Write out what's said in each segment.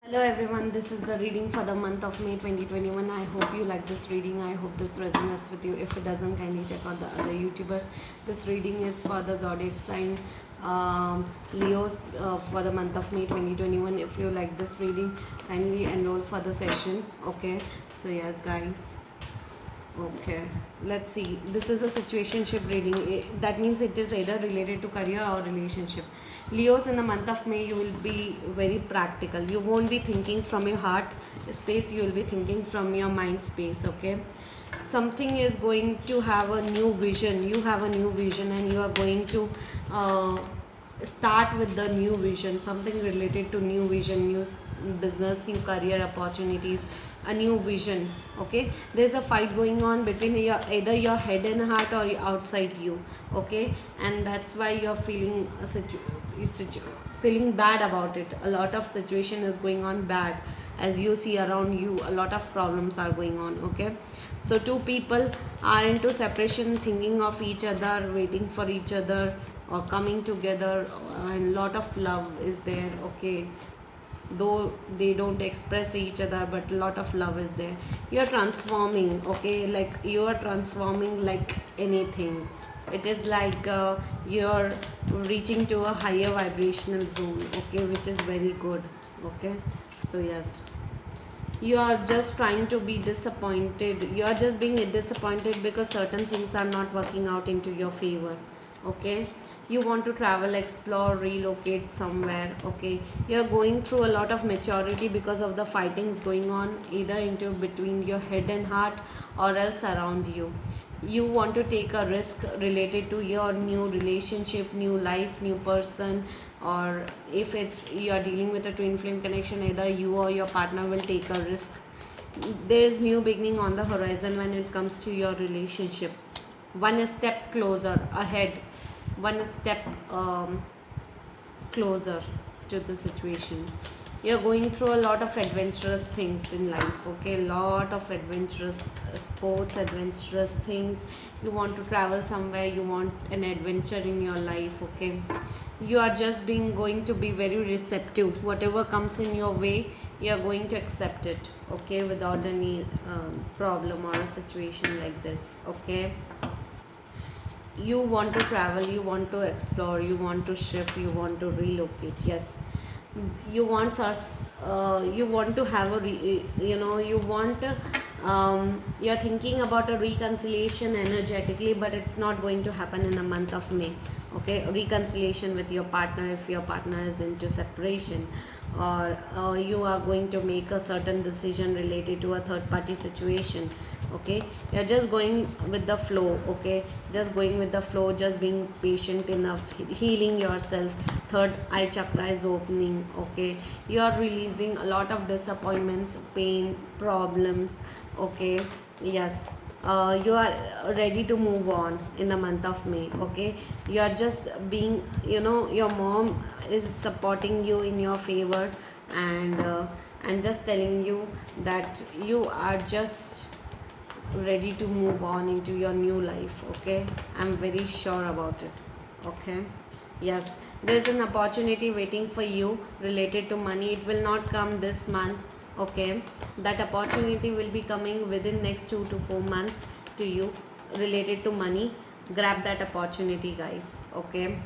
Hello everyone, this is the reading for the month of May 2021. I hope you like this reading. I hope this resonates with you. If it doesn't, kindly check out the other YouTubers. This reading is for the zodiac sign Leos for the month of May 2021. If you like this reading, kindly enroll for the session. Okay, so yes, guys. Okay, let's see. This is a situationship reading. That means it is either related to career or relationship. Leos, in the month of May, you will be very practical. You won't be thinking from your heart space, you will be thinking from your mind space. Okay, something is going to have a new vision. You have a new vision, and you are going to start with the new vision, something related to new vision, new business, new career opportunities, a new vision. Okay, there's a fight going on between your either your head and heart or outside you. Okay, and that's why you're feeling feeling bad about it. A lot of situation is going on bad. As you see around you, a lot of problems are going on. Okay, so two people are into separation, thinking of each other, waiting for each other, or coming together, and lot of love is there. Okay, though they don't express each other, but a lot of love is there. You're transforming. Okay, like you are transforming like anything. It is like you're reaching to a higher vibrational zone. Okay, which is very good. Okay, so yes, you are just trying to be disappointed. You are just being disappointed because certain things are not working out into your favor. Okay, you want to travel, explore, relocate somewhere. Okay, you are going through a lot of maturity because of the fightings going on either into between your head and heart or else around you. You want to take a risk related to your new relationship, new life, new person, or if it's you are dealing with a twin flame connection, either you or your partner will take a risk. There's new beginning on the horizon when it comes to your relationship. One step closer ahead, one step closer to the situation. You're going through a lot of adventurous things in life. Okay, lot of adventurous sports, adventurous things. You want to travel somewhere, you want an adventure in your life. Okay, you are just being going to be very receptive. Whatever comes in your way, you are going to accept it. Okay, without any problem or a situation like this. Okay, you want to travel, you want to explore, you want to shift, you want to relocate. Yes, you want such you want to have a you want you're thinking about a reconciliation energetically, but it's not going to happen in the month of May. Okay, reconciliation with your partner if your partner is into separation, or you are going to make a certain decision related to a third party situation. Okay, you're just going with the flow. Okay, just going with the flow, just being patient enough, healing yourself. Third eye chakra is opening. Okay, you are releasing a lot of disappointments, pain, problems. Okay, yes, you are ready to move on in the month of May. Okay, you are just being, your mom is supporting you in your favor, and just telling you that you are just ready to move on into your new life. Okay, I'm very sure about it. Okay, yes, there's an opportunity waiting for you related to money. It will not come this month. Okay, that opportunity will be coming within next 2 to 4 months to you related to money. Grab that opportunity, guys. Okay,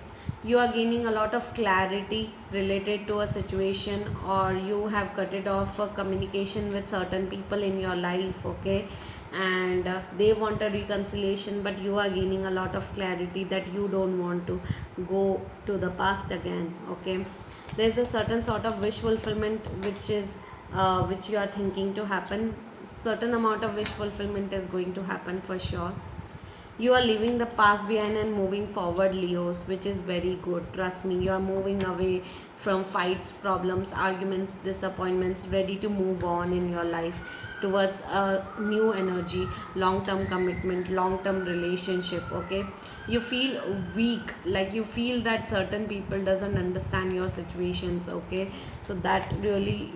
you are gaining a lot of clarity related to a situation, or you have cut it off for communication with certain people in your life. Okay, and they want a reconciliation, but you are gaining a lot of clarity that you don't want to go to the past again. Okay, there's a certain sort of wish fulfillment which you are thinking to happen. Certain amount of wish fulfillment is going to happen for sure. You are leaving the past behind and moving forward, Leos, which is very good. Trust me, you are moving away from fights, problems, arguments, disappointments, ready to move on in your life towards a new energy, long term commitment, long term relationship. Okay, you feel weak, like you feel that certain people doesn't understand your situations. Okay, so that really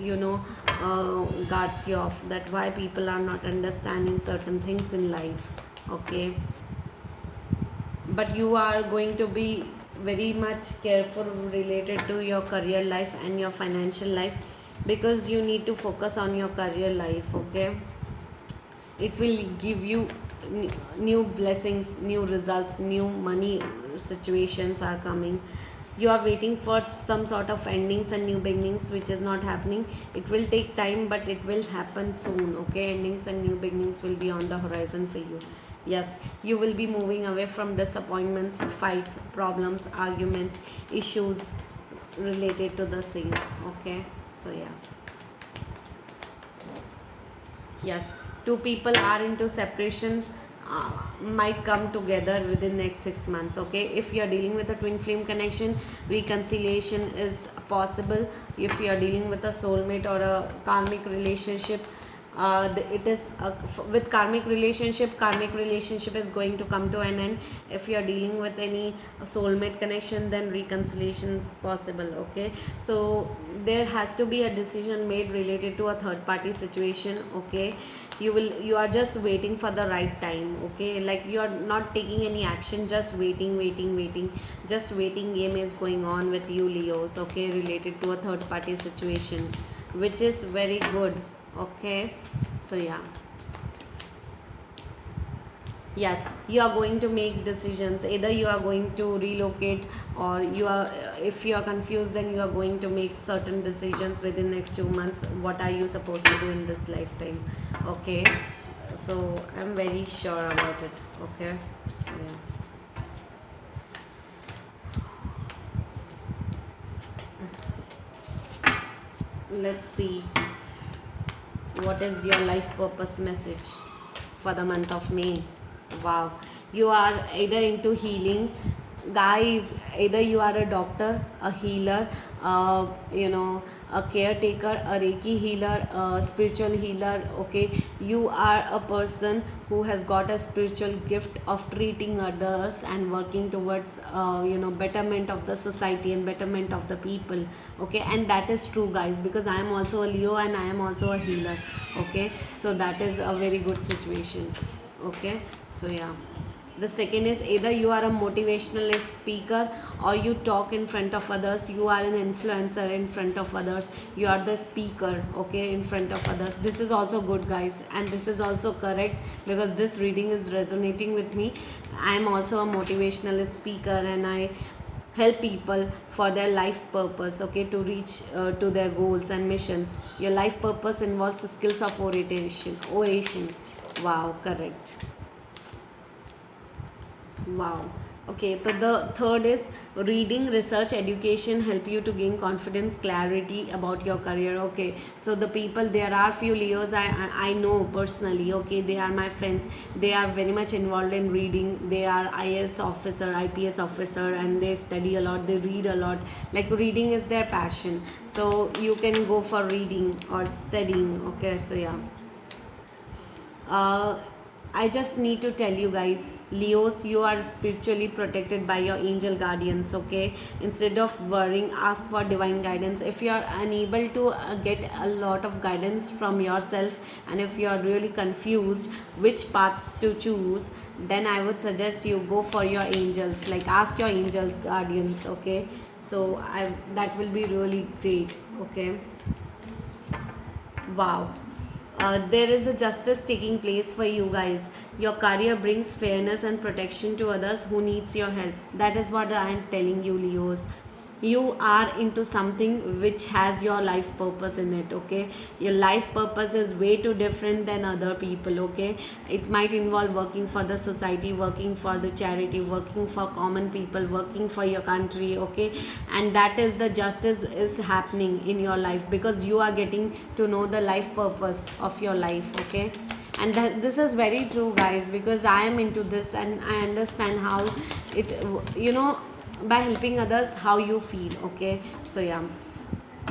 guards you off, that why people are not understanding certain things in life. Okay, but you are going to be very much careful related to your career life and your financial life. because you need to focus on your career life. Okay, it will give you new blessings, new results, new money situations are coming. You are waiting for some sort of endings and new beginnings, which is not happening. It will take time, but it will happen soon. Okay, endings and new beginnings will be on the horizon for you. Yes, you will be moving away from disappointments, fights, problems, arguments, issues related to the same. Okay, so yeah. Yes, two people are into separation, might come together within next 6 months. Okay, if you are dealing with a twin flame connection, reconciliation is possible. If you are dealing with a soulmate or a karmic relationship, it is with karmic relationship is going to come to an end. If you are dealing with any soulmate connection, then reconciliation is possible. Okay, so there has to be a decision made related to a third party situation. Okay, you are just waiting for the right time. Okay, like you are not taking any action, just waiting, just waiting game is going on with you, Leos. Okay, related to a third party situation, which is very good. Okay, so yeah. Yes, you are going to make decisions. Either you are going to relocate, or you are, if you are confused, then you are going to make certain decisions within next 2 months. What are you supposed to do in this lifetime? Okay, so I'm very sure about it. Okay, so yeah. Let's see what is your life purpose message for the month of May. Wow, you are either into healing, guys. Either you are a doctor, a healer, a caretaker, a reiki healer, a spiritual healer. Okay, you are a person who has got a spiritual gift of treating others and working towards betterment of the society and betterment of the people. Okay, and that is true, guys, because I am also a Leo and I am also a healer. Okay, so that is a very good situation. Okay, so yeah. The second is either you are a motivational speaker, or you talk in front of others. You are an influencer in front of others. You are the speaker, okay, in front of others. This is also good, guys, and this is also correct, because this reading is resonating with me. I am also a motivational speaker, and I help people for their life purpose, okay, to reach to their goals and missions. Your life purpose involves the skills of oration. Wow, correct. Wow. Okay, so the third is reading, research, education help you to gain confidence, clarity about your career. Okay, so the people, there are few Leos I know personally. Okay, they are my friends. They are very much involved in reading. They are IAS officer, IPS officer, and they study a lot. They read a lot. Like reading is their passion. So you can go for reading or studying. Okay, so yeah. I just need to tell you guys, Leos, you are spiritually protected by your angel guardians. Okay, instead of worrying, ask for divine guidance. If you are unable to get a lot of guidance from yourself, and if you are really confused which path to choose, then I would suggest you go for your angels. Like ask your angels guardians. Okay, so that will be really great. Okay. Wow. There is a justice taking place for you guys. Your career brings fairness and protection to others who needs your help. That is what I am telling you, Leos. You are into something which has your life purpose in it. Okay, your life purpose is way too different than other people. Okay, it might involve working for the society, working for the charity, working for common people, working for your country. Okay, and that is the justice is happening in your life, because you are getting to know the life purpose of your life. Okay, and this is very true, guys, because I am into this and I understand how it, by helping others, how you feel. Okay, so yeah,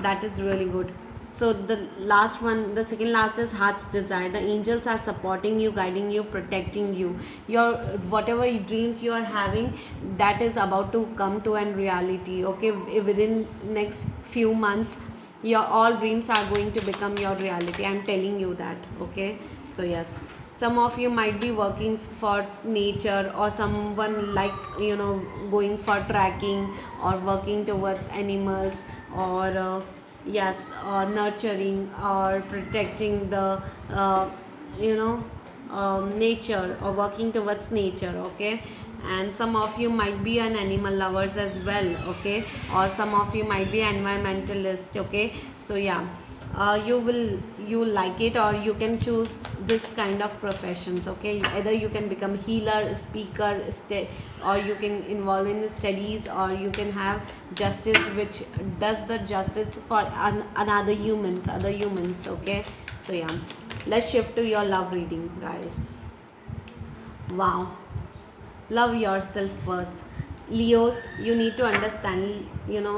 that is really good. So the last one, the second last, is heart's desire. The angels are supporting you, guiding you, protecting you. Your whatever dreams you are having, that is about to come to an reality. Okay, within next few months, your all dreams are going to become your reality. I'm telling you that. Okay, so yes, some of you might be working for nature, or someone like going for tracking or working towards animals, or yes, or nurturing or protecting the uh, you know nature, or working towards nature, okay. And some of you might be an animal lovers as well, okay, or some of you might be environmentalist, okay. So yeah, you like it, or you can choose this kind of professions, okay. Either you can become healer, speaker, or you can involve in studies, or you can have justice, which does the justice for another humans, other humans, okay. So yeah, let's shift to your love reading, guys. Wow, love yourself first. Leos, you need to understand,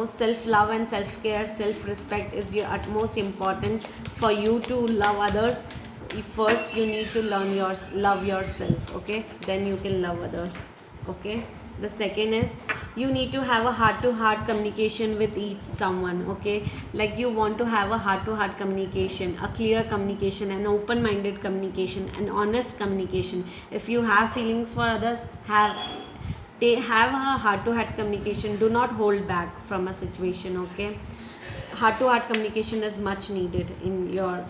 self love and self care, self respect is your utmost important for you to love others. First you need to love yourself, okay, then you can love others, okay. The second is, you need to have a heart to heart communication with each someone, okay. Like, you want to have a heart to heart communication, a clear communication, an open minded communication, an honest communication. If you have feelings for others, they have a heart to heart communication. Do not hold back from a situation, okay. Heart to heart communication is much needed in your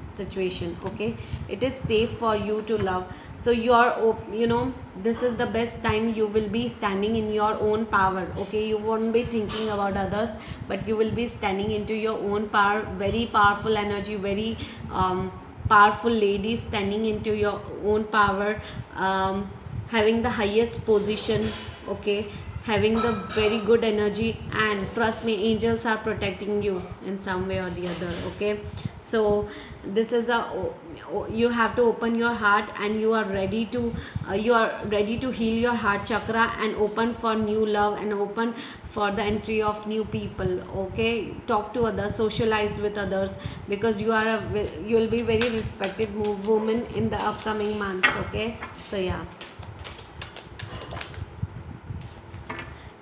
situation, okay. It is safe for you to love. So this is the best time you will be standing in your own power, okay. You won't be thinking about others, but you will be standing into your own power. Very powerful energy, very powerful lady, standing into your own power, having the highest position, okay, having the very good energy. And trust me, angels are protecting you in some way or the other, okay. So this is you have to open your heart, and you are ready to heal your heart chakra, and open for new love, and open for the entry of new people, okay. Talk to others, socialize with others, because you will be very respected woman in the upcoming months, okay. So yeah,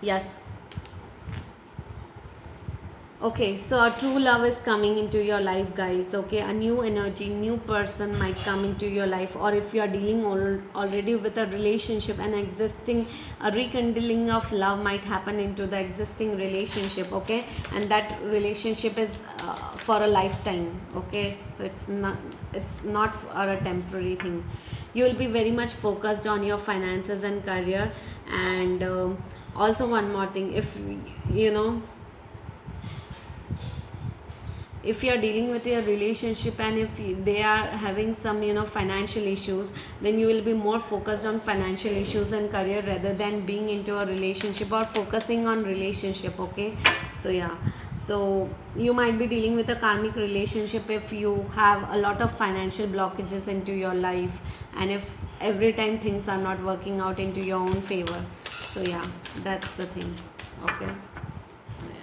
yes. Okay, so a true love is coming into your life, guys, okay. A new energy, new person might come into your life. Or if you are dealing already with a relationship, an existing, a rekindling of love might happen into the existing relationship, okay. And that relationship is for a lifetime, okay. So it's not for a temporary thing. You will be very much focused on your finances and career. And also one more thing, you know if you are dealing with your relationship, and if they are having some financial issues, then you will be more focused on financial issues and career, rather than being into a relationship or focusing on relationship, okay. So yeah, so you might be dealing with a karmic relationship if you have a lot of financial blockages into your life, and if every time things are not working out into your own favor. So yeah, that's the thing, okay. So yeah,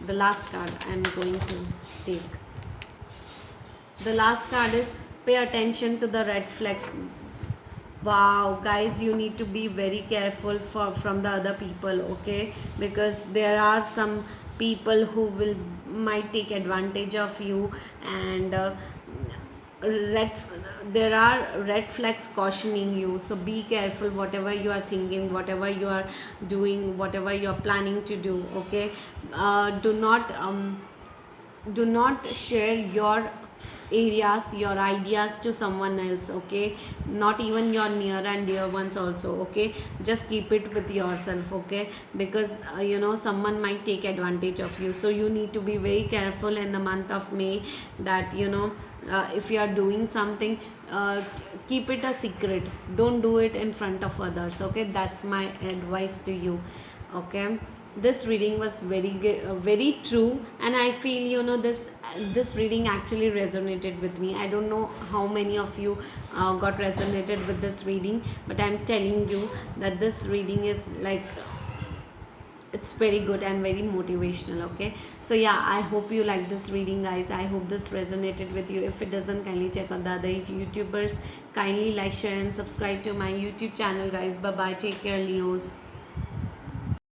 the last card I am going to take. The last card is, pay attention to the red flags. Wow, guys, you need to be very careful from the other people, okay, because there are some people who will might take advantage of you. And red there are red flags cautioning you. So be careful, whatever you are thinking, whatever you are doing, whatever you are planning to do, okay. Do not share your areas, your ideas to someone else, okay. Not even your near and dear ones also, okay. Just keep it with yourself, okay, because someone might take advantage of you. So you need to be very careful in the month of May, that if you are doing something, keep it a secret. Don't do it in front of others, okay. That's my advice to you, okay. This reading was very true, and I feel this reading actually resonated with me. I don't know how many of you got resonated with this reading, but I'm telling you that this reading is like, it's very good and very motivational, okay. So yeah, I hope you like this reading, guys. I hope this resonated with you. If it doesn't, kindly check out the other YouTubers. Kindly like, share and subscribe to my YouTube channel, guys. Bye bye, take care, Leos.